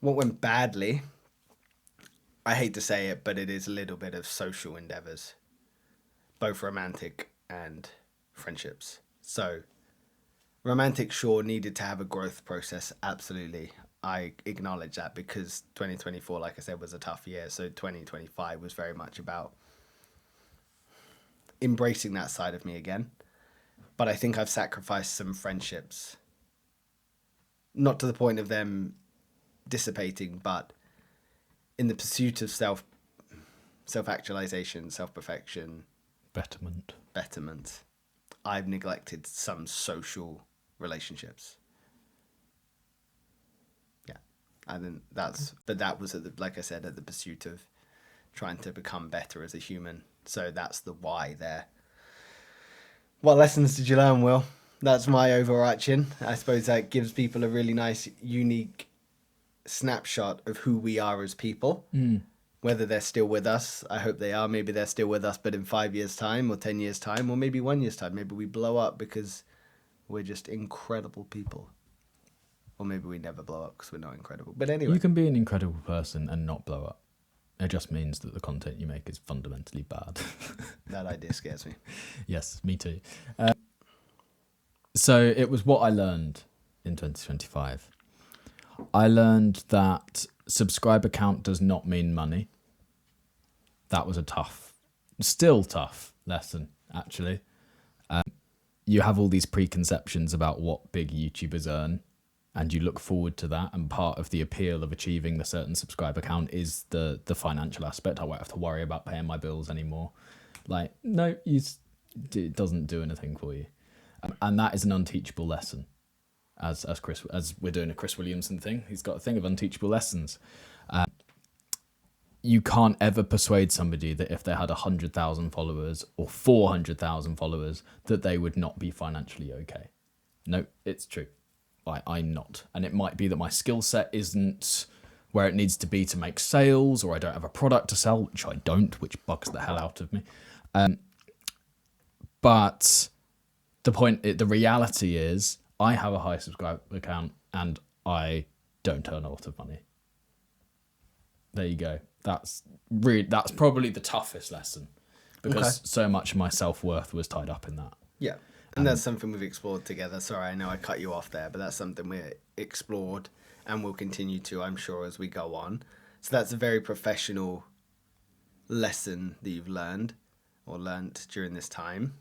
what went badly, I hate to say it, but it is a little bit of social endeavors, both romantic and friendships. So romantic, sure, needed to have a growth process. Absolutely. I acknowledge that because 2024, like I said, was a tough year. So 2025 was very much about embracing that side of me again. But I think I've sacrificed some friendships, not to the point of them dissipating, but in the pursuit of self-actualization, self-perfection, betterment, I've neglected some social relationships. Yeah. And then that was like I said, at the pursuit of trying to become better as a human. So that's the why there. What lessons did you learn, Will? That's my overarching. I suppose that gives people a really nice, unique snapshot of who we are as people. Whether they're still with us, I hope they are. Maybe they're still with us, but in 5 years' time or 10 years' time, or maybe 1 year's time, maybe we blow up because we're just incredible people. Or maybe we never blow up because we're not incredible. But anyway. You can be an incredible person and not blow up. It just means that the content you make is fundamentally bad. That idea scares me. Yes, me too. So it was what I learned in 2025. I learned that subscriber count does not mean money. That was a still tough lesson, actually. You have all these preconceptions about what big YouTubers earn, and you look forward to that, and part of the appeal of achieving the certain subscriber count is the financial aspect. I won't have to worry about paying my bills anymore. Like, no, it doesn't do anything for you. And that is an unteachable lesson. As we're doing a Chris Williamson thing, he's got a thing of unteachable lessons. You can't ever persuade somebody that if they had 100,000 followers or 400,000 followers, that they would not be financially okay. No, it's true. I'm not. And it might be that my skill set isn't where it needs to be to make sales, or I don't have a product to sell, which I don't, which bugs the hell out of me. But the reality is I have a high subscriber count and I don't earn a lot of money. There you go. That's probably the toughest lesson, because so much of my self-worth was tied up in that. Yeah. And that's something we've explored together. Sorry, I know I cut you off there, but that's something we explored and will continue to, I'm sure, as we go on. So that's a very professional lesson that you've learned or learnt during this time.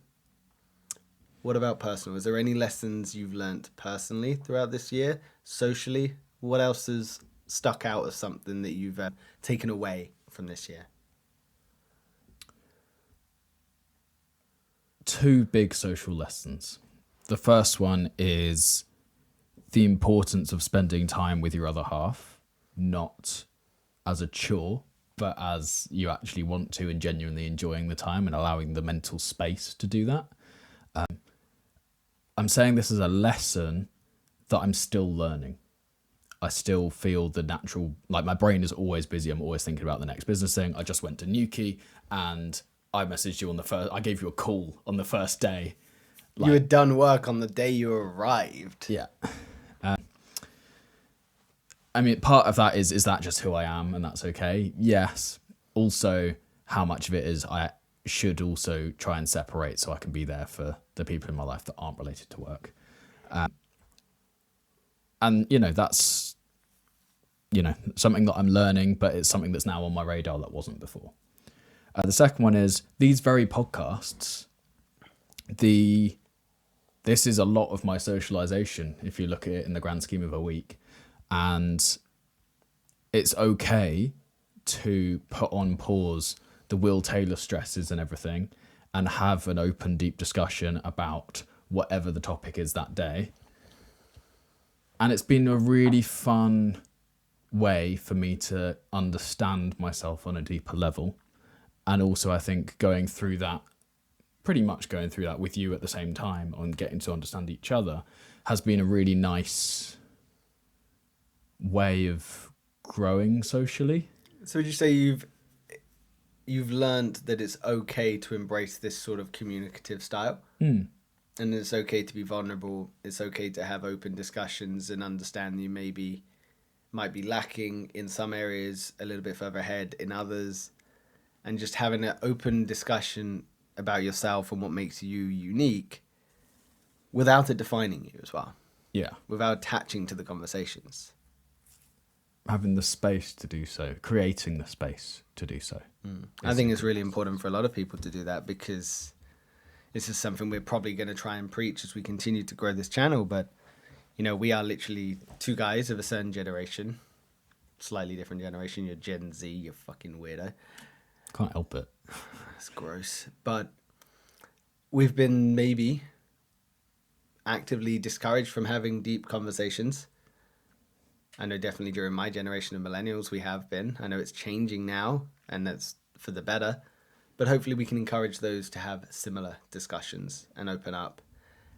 What about personal? Is there any lessons you've learnt personally throughout this year? Socially? What else has stuck out as something that you've taken away from this year? 2 big social lessons. The first one is the importance of spending time with your other half, not as a chore, but as you actually want to, and genuinely enjoying the time and allowing the mental space to do that. I'm saying this as a lesson that I'm still learning. I still feel the natural, like my brain is always busy. I'm always thinking about the next business thing. I just went to Newquay and I messaged you I gave you a call on the first day. You had done work on the day you arrived. Yeah. I mean, part of that is that just who I am, and that's okay? Yes. Also, how much of it is I should also try and separate so I can be there for the people in my life that aren't related to work. And, that's, something that I'm learning, but it's something that's now on my radar that wasn't before. The second one is these very podcasts. This is a lot of my socialization, if you look at it in the grand scheme of a week. And it's okay to put on pause the Will Taylor stresses and everything and have an open, deep discussion about whatever the topic is that day. And it's been a really fun way for me to understand myself on a deeper level. And also, I think pretty much going through that with you at the same time and getting to understand each other has been a really nice way of growing socially. So would you say you've learned that it's okay to embrace this sort of communicative style? And it's okay to be vulnerable. It's okay to have open discussions and understand you maybe might be lacking in some areas, a little bit further ahead in others, and just having an open discussion about yourself and what makes you unique without it defining you as well, Yeah. without attaching to the conversations. Having the space to do so, creating the space to do so. I think it's really important for a lot of people to do that, because this is something we're probably going to try and preach as we continue to grow this channel. But, you know, we are literally two guys of a certain generation, slightly different generation. You're Gen Z, you fucking weirdo. Can't help it. That's gross. But we've been maybe actively discouraged from having deep conversations. I know definitely during my generation of millennials we have been. I know it's changing now, and that's for the better. But hopefully we can encourage those to have similar discussions and open up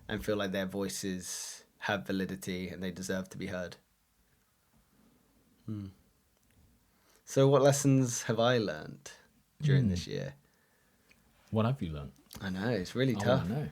and feel like their voices have validity and they deserve to be heard. So what lessons have I learned during this year? What have you learned? I know, it's really I tough. wanna know.